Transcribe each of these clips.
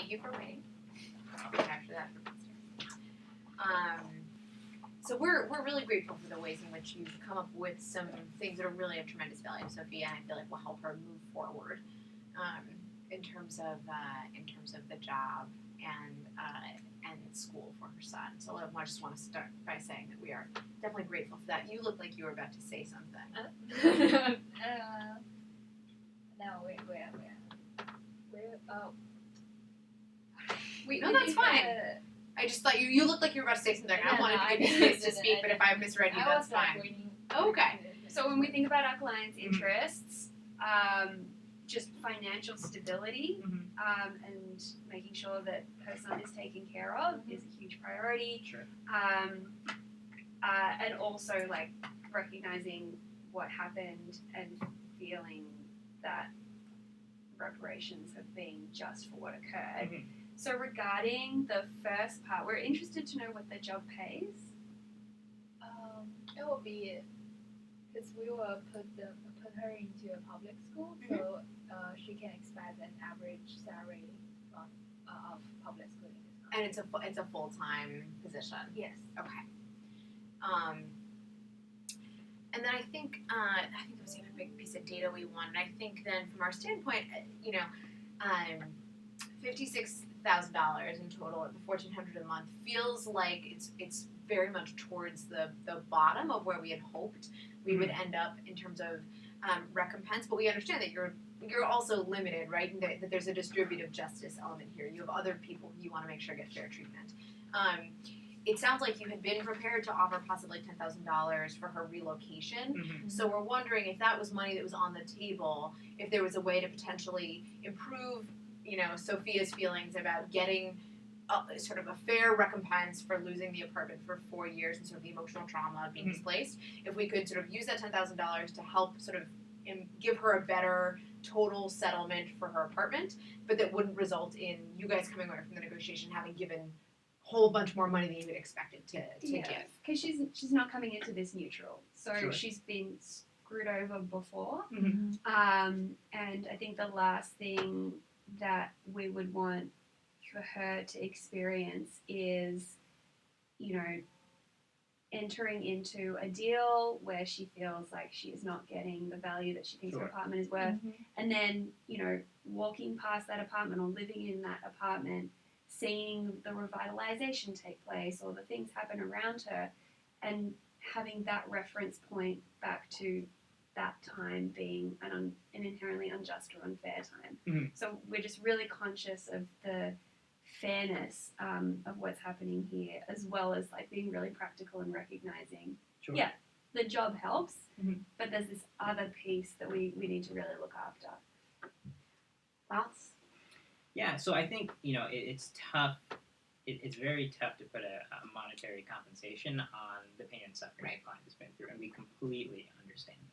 Thank you for waiting. I'll capture that for Buster. So we're really grateful for the ways in which you've come up with some things that are really of tremendous value to Sophia, and I feel like will help her move forward in terms of the job and school for her son. So I just want to start by saying that we are definitely grateful for that. You look like you were about to say something. No, wait. No, that's fine. I just thought you looked like you were about to say something. I wanted to give you space to speak, but if I misread you, that's fine. Okay. So when we think about our clients' interests, just financial stability and making sure that her son is taken care of is a huge priority. Sure. And also like recognizing what happened and feeling that reparations have been just for what occurred. Mm-hmm. So regarding the first part, we're interested to know what the job pays. It will be because we will put her into a public school, so she can expect an average salary of public school in this country. And it's a full-time position. Yes. Okay. And then I think that was the other big piece of data we wanted. I think then from our standpoint, $56,000 in total at the $1,400 a month feels like it's very much towards the bottom of where we had hoped we would end up in terms of recompense. But we understand that you're also limited, right? And that there's a distributive justice element here. You have other people who you want to make sure get fair treatment. It sounds like you had been prepared to offer possibly $10,000 for her relocation. Mm-hmm. So we're wondering if that was money that was on the table, if there was a way to potentially improve, Sophia's feelings about getting sort of a fair recompense for losing the apartment for 4 years and sort of the emotional trauma of being displaced. If we could sort of use that $10,000 to help sort of give her a better total settlement for her apartment, but that wouldn't result in you guys coming away from the negotiation having given whole bunch more money than you had expected to give. Because she's not coming into this neutral. So Sure. She's been screwed over before. Mm-hmm. And I think the last thing that we would want for her to experience is, entering into a deal where she feels like she is not getting the value that she thinks her apartment is worth. And then, walking past that apartment or living in that apartment, seeing the revitalization take place or the things happen around her, and having that reference point back to that time being an inherently unjust or unfair time. Mm-hmm. So we're just really conscious of the fairness of what's happening here, as well as like being really practical and recognizing, the job helps, but there's this other piece that we need to really look after. Thoughts? Yeah, so I think, it's tough. It's very tough to put a monetary compensation on the pain and suffering the client has been through, and we completely understand that.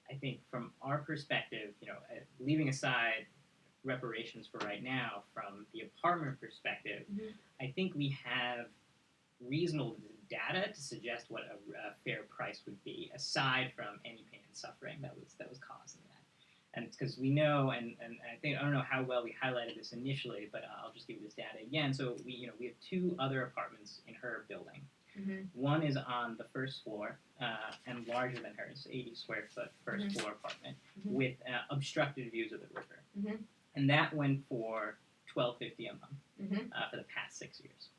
I think from our perspective, leaving aside reparations for right now, from the apartment perspective, I think we have reasonable data to suggest what a fair price would be, aside from any pain and suffering that was causing that. And it's because we know, and I don't know how well we highlighted this initially, but I'll just give you this data again. So we have 2 other apartments in her building. Mm-hmm. One is on the first floor and larger than hers, 80 square foot first floor apartment with obstructed views of the river, and that went for $1,250 a month for the past 6 years.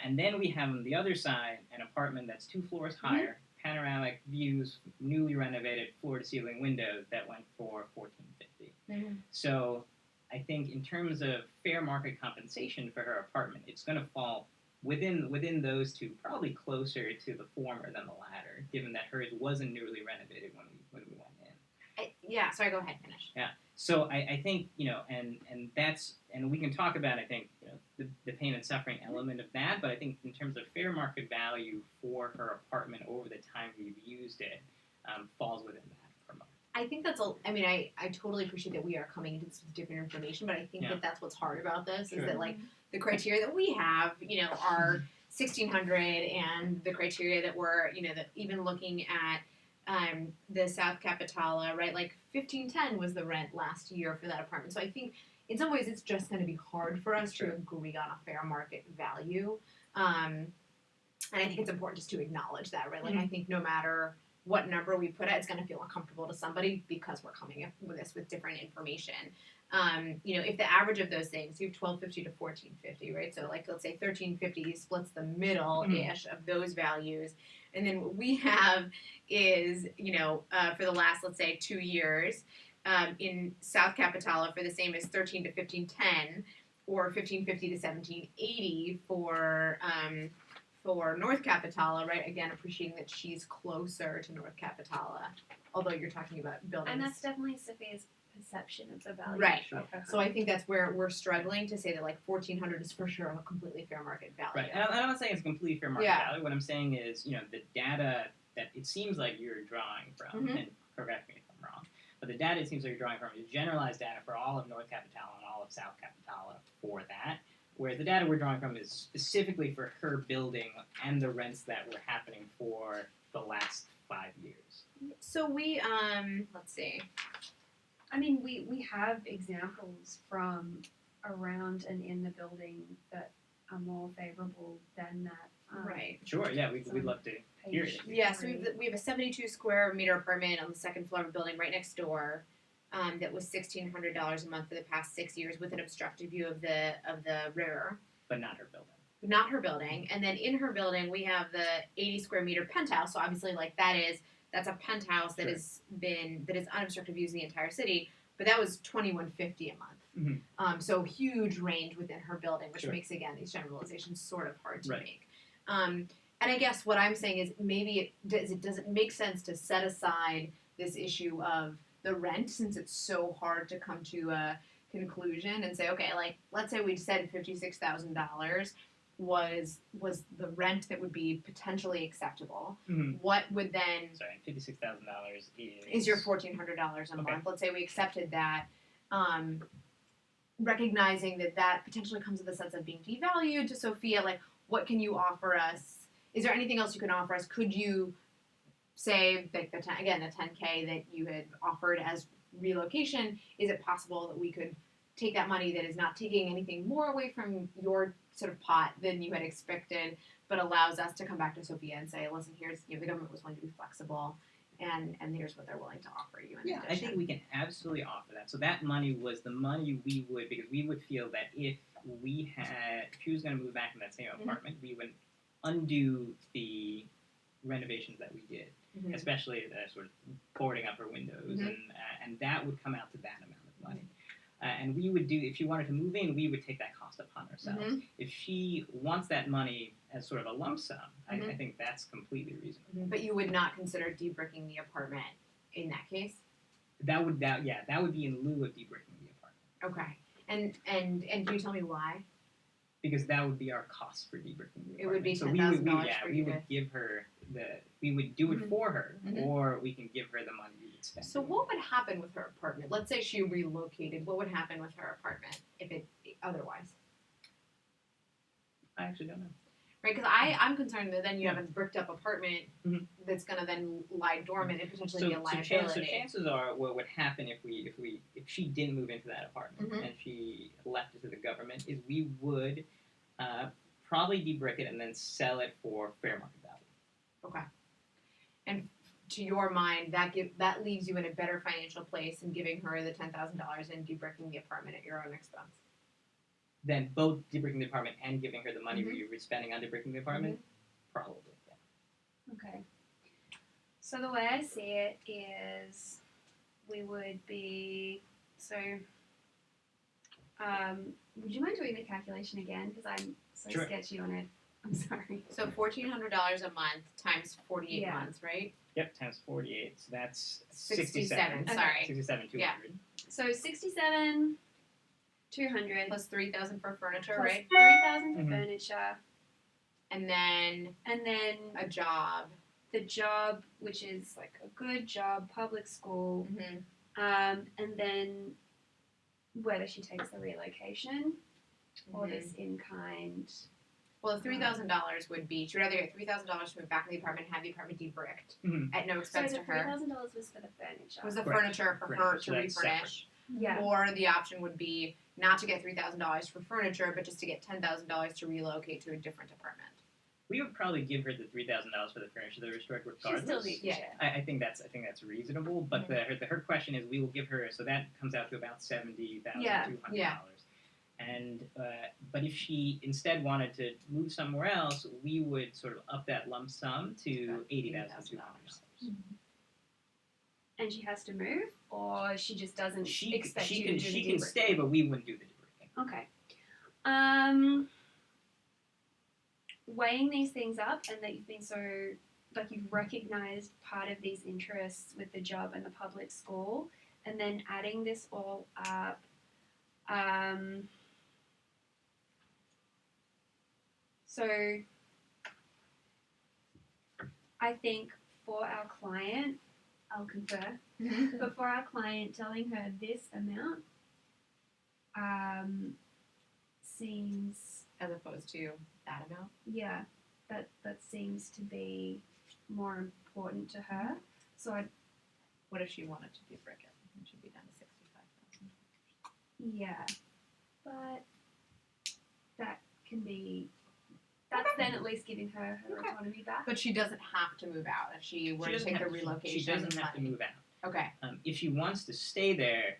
And then we have on the other side an apartment that's 2 floors higher. Panoramic views, newly renovated floor-to-ceiling windows that went for $1,450. So I think in terms of fair market compensation for her apartment, it's going to fall within those 2, probably closer to the former than the latter, given that hers wasn't newly renovated when we went in. Sorry, go ahead, finish. Yeah. So I think, and that's, and we can talk about, I think, the pain and suffering element of that, but I think in terms of fair market value for her apartment over the time we've used it, falls within that per month. I think that's I totally appreciate that we are coming into this with different information, but I think that that's what's hard about this, is that, like, the criteria that we have, are 1,600, and the criteria that we're, that even looking at the South Capitala, right, like $1,510 was the rent last year for that apartment. So I think in some ways it's just going to be hard for us Sure. to agree on a fair market value. And I think it's important just to acknowledge that, right? Like, I think no matter what number we put at, it's going to feel uncomfortable to somebody because we're coming up with this with different information. If the average of those things, you have 1250 to 1450, right? So, like, let's say 1350 splits the middle-ish of those values. And then what we have is, for the last, let's say, 2 years, in South Capitala for the same as 13 to 1510, or 1550 to 1780 for North Capitala, right? Again, appreciating that she's closer to North Capitala, although you're talking about buildings. And that's definitely Sophia's perception of the value. Right. Of her So home. I think that's where we're struggling to say that, like, 1400 is for sure a completely fair market value. Right, and I'm not saying it's completely fair market Yeah. value. What I'm saying is, the data that it seems like you're drawing from, Mhm. and correct me if I'm wrong, but the data it seems like you're drawing from is generalized data for all of North Capitala and all of South Capitala for that, whereas the data we're drawing from is specifically for her building and the rents that were happening for the last 5 years. So we, let's see. I mean, we have examples from around and in the building that are more favorable than that. Right. Sure, yeah, we'd love to hear it. Yeah, so we have a 72 square meter apartment on the second floor of a building right next door, that was $1,600 a month for the past 6 years with an obstructive view of the river. But not her building. Not her building. And then in her building, we have the 80 square meter penthouse. So obviously, like, that's a penthouse that Sure. that is unobstructed views in the entire city. But that was $2,150 a month. So huge range within her building, which Sure. makes, again, these generalizations sort of hard to Right. make. And I guess what I'm saying is maybe does it make sense to set aside this issue of the rent, since it's so hard to come to a conclusion, and say, okay, like, let's say we said $56,000 was the rent that would be potentially acceptable. What would then Sorry, $56,000 is your $1,400 a Okay. month? Let's say we accepted that, recognizing that potentially comes with a sense of being devalued to Sophia. Like, what can you offer us? Is there anything else you can offer us? Could you say, like, the 10K that you had offered as relocation? Is it possible that we could take that money that is not taking anything more away from your sort of pot than you had expected, but allows us to come back to Sophia and say, listen, here's, the government was willing to be flexible, and here's what they're willing to offer you in Yeah, I addition. think we can absolutely offer that. So that money was the money we would, because we would feel that if she was going to move back in that same apartment, we would undo the renovations that we did, Mhm. especially the sort of boarding up her windows, and that would come out to that amount of money. And we would do, if she wanted to move in, we would take that cost upon ourselves. If she wants that money as sort of a lump sum, I think that's completely reasonable. But you would not consider debricking the apartment in that case? That would be in lieu of debricking the apartment. Okay. And can you tell me why? Because that would be our cost for debricking the apartment. It would be so $10,000 for we you would to... give her we would do it for her, or we can give her the money we would spend. So what would happen with her apartment? Let's say she relocated. What would happen with her apartment if it otherwise? I actually don't know. Right, because I'm concerned that then you have a bricked up apartment that's going to then lie dormant and potentially be a liability. So chances are, what would happen if she didn't move into that apartment and she left it to the government, is we would probably debrick it and then sell it for fair market value. Okay. And to your mind, that leaves you in a better financial place than giving her the $10,000 and debricking the apartment at your own expense. Then both debricking the apartment and giving her the money we were spending on debricking the apartment, probably. Yeah. Okay. So the way I see it is, we would be would you mind doing the calculation again? Because I'm so Sure. sketchy on it. I'm sorry. So $1,400 a month times 48 Yeah. months, right? Yep, times 48, so that's 67, 67. sorry. 67,200. Yeah. So 67,200 Plus $3,000 for furniture, plus right? 3,000 for Mhm. furniture, And then and then a job. the job, which is like a good job, public school, Mm-hmm. and then whether she takes the relocation or this in kind. Well, the $3,000 would be, she would rather get $3,000 to move back in the apartment and have the apartment debricked Mhm. at no So expense the to her. $3,000 was for the furniture. Was the Correct. furniture for her Furniture, to so that's refurnish. Yeah. Or the option would be not to get $3,000 for furniture, but just to get $10,000 to relocate to a different apartment. We would probably give her the $3,000 for the furniture that was restored She regardless. still needs to Yeah. share. I think that's reasonable, but her question is we will give her, so that comes out to about $70,200. Yeah. And but if she instead wanted to move somewhere else, we would sort of up that lump sum to About $80,200. And she has to move, or she just doesn't She expect you can to do the she can debriefing? stay, but we wouldn't do the debriefing. Okay. Weighing these things up, and that you've been so, like, you've recognized part of these interests with the job and the public school, and then adding this all up, so I think for our client, I'll confer, but for our client, telling her this amount seems, As opposed to that amount. yeah, that seems to be more important to her. So I, What if she wanted to debrick it? It should be down to 65,000. yeah, but that can be, that's then at least giving her Okay. autonomy back. But she doesn't have to move out if she were She to doesn't take the have- relocation. She doesn't have to money. move out. Okay. If she wants to stay there,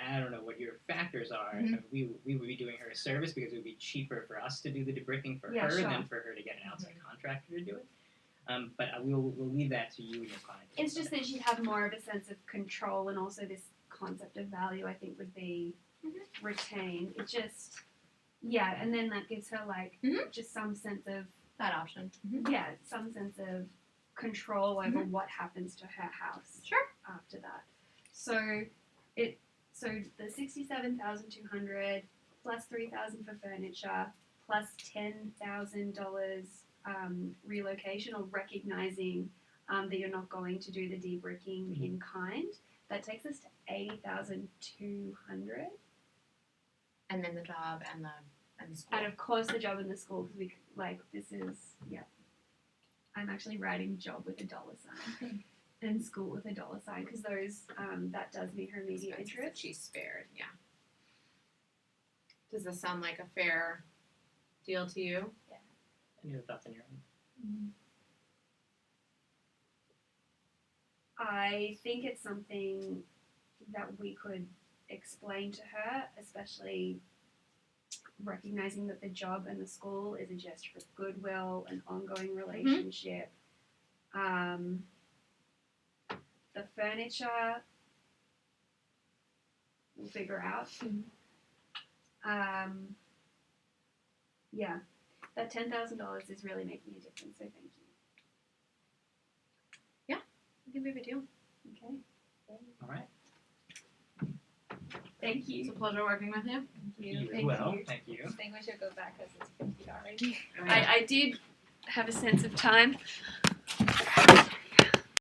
I don't know what your factors are. Mhm. We would be doing her a service because it would be cheaper for us to do the debriefing for Yeah, her sure. than for her to get an outside contractor to do it. But we'll leave that to you and your client. to It's just decide. that she'd have more of a sense of control, and also this concept of value, I think, would be retained. It just, yeah, and then that gives her, like, Mhm. just some sense of, That option. yeah, some sense of control over what happens to her house Sure. after that. So the $67,200 plus $3,000 for furniture plus $10,000 relocation, or recognizing that you're not going to do the debricking in kind. That takes us to $80,200, And then the job and the school. and of course the job in the school, because we, like, this is, yeah. I'm actually writing job with a dollar sign and school with a dollar sign, because those that does meet her immediate Expenses that interest. she's spared. Yeah. Does this sound like a fair deal to you? Any other thoughts on your own? I think it's something that we could explain to her, especially recognizing that the job and the school is a gesture of goodwill, an ongoing relationship. The furniture we'll figure out. Yeah, that $10,000 is really making a difference, so thank you. I think we have a deal. Okay. All right. Thank It's you. a pleasure working with you. You as Thank well. you. Thank you. I think we should go back because it's 50 already. I did have a sense of time.